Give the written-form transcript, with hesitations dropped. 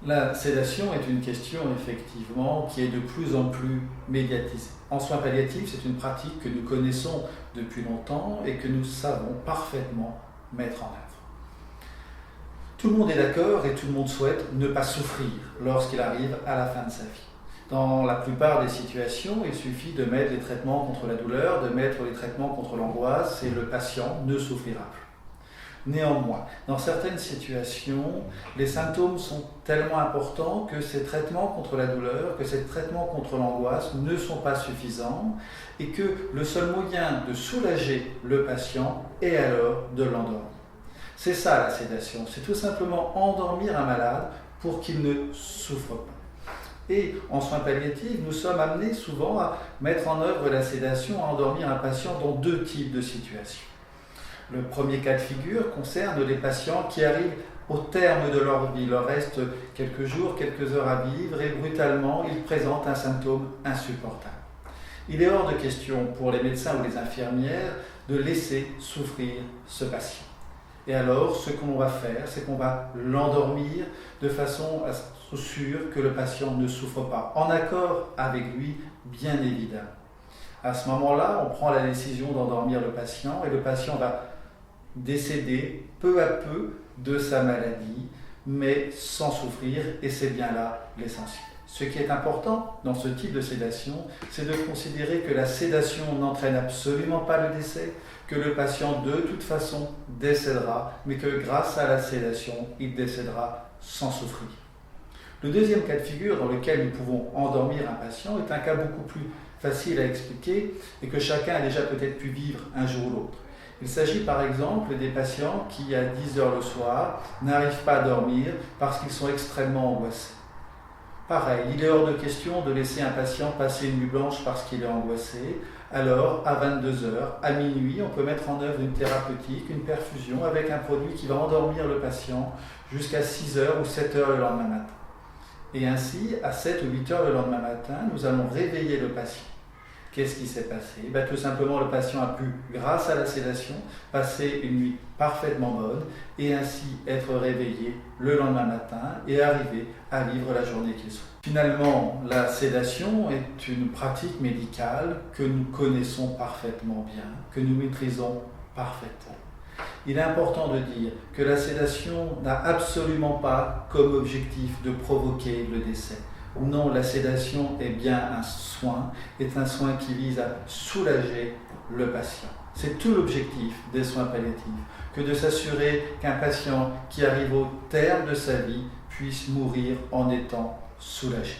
La sédation est une question effectivement qui est de plus en plus médiatisée. En soins palliatifs, c'est une pratique que nous connaissons depuis longtemps et que nous savons parfaitement mettre en œuvre. Tout le monde est d'accord et tout le monde souhaite ne pas souffrir lorsqu'il arrive à la fin de sa vie. Dans la plupart des situations, il suffit de mettre les traitements contre la douleur, de mettre les traitements contre l'angoisse et le patient ne souffrira plus. Néanmoins, dans certaines situations, les symptômes sont tellement importants que ces traitements contre la douleur, que ces traitements contre l'angoisse ne sont pas suffisants et que le seul moyen de soulager le patient est alors de l'endormir. C'est ça la sédation, c'est tout simplement endormir un malade pour qu'il ne souffre pas. Et en soins palliatifs, nous sommes amenés souvent à mettre en œuvre la sédation, à endormir un patient dans deux types de situations. Le premier cas de figure concerne les patients qui arrivent au terme de leur vie. Il leur reste quelques jours, quelques heures à vivre et brutalement, ils présentent un symptôme insupportable. Il est hors de question pour les médecins ou les infirmières de laisser souffrir ce patient. Et alors, ce qu'on va faire, c'est qu'on va l'endormir de façon à être sûr que le patient ne souffre pas, en accord avec lui, bien évidemment. À ce moment-là, on prend la décision d'endormir le patient et le patient va décéder peu à peu de sa maladie, mais sans souffrir, et c'est bien là l'essentiel. Ce qui est important dans ce type de sédation, c'est de considérer que la sédation n'entraîne absolument pas le décès, que le patient de toute façon décédera, mais que grâce à la sédation, il décédera sans souffrir. Le deuxième cas de figure dans lequel nous pouvons endormir un patient est un cas beaucoup plus facile à expliquer et que chacun a déjà peut-être pu vivre un jour ou l'autre. Il s'agit par exemple des patients qui, à 10 heures le soir, n'arrivent pas à dormir parce qu'ils sont extrêmement angoissés. Pareil, il est hors de question de laisser un patient passer une nuit blanche parce qu'il est angoissé. Alors, à 22 heures, à minuit, on peut mettre en œuvre une thérapeutique, une perfusion avec un produit qui va endormir le patient jusqu'à 6 heures ou 7 heures le lendemain matin. Et ainsi, à 7 ou 8 heures le lendemain matin, nous allons réveiller le patient. Qu'est-ce qui s'est passé? Tout simplement, le patient a pu, grâce à la sédation, passer une nuit parfaitement bonne et ainsi être réveillé le lendemain matin et arriver à vivre la journée qu'il souhaite. Finalement, la sédation est une pratique médicale que nous connaissons parfaitement bien, que nous maîtrisons parfaitement. Il est important de dire que la sédation n'a absolument pas comme objectif de provoquer le décès. Non, la sédation est bien un soin qui vise à soulager le patient. C'est tout l'objectif des soins palliatifs, que de s'assurer qu'un patient qui arrive au terme de sa vie puisse mourir en étant soulagé.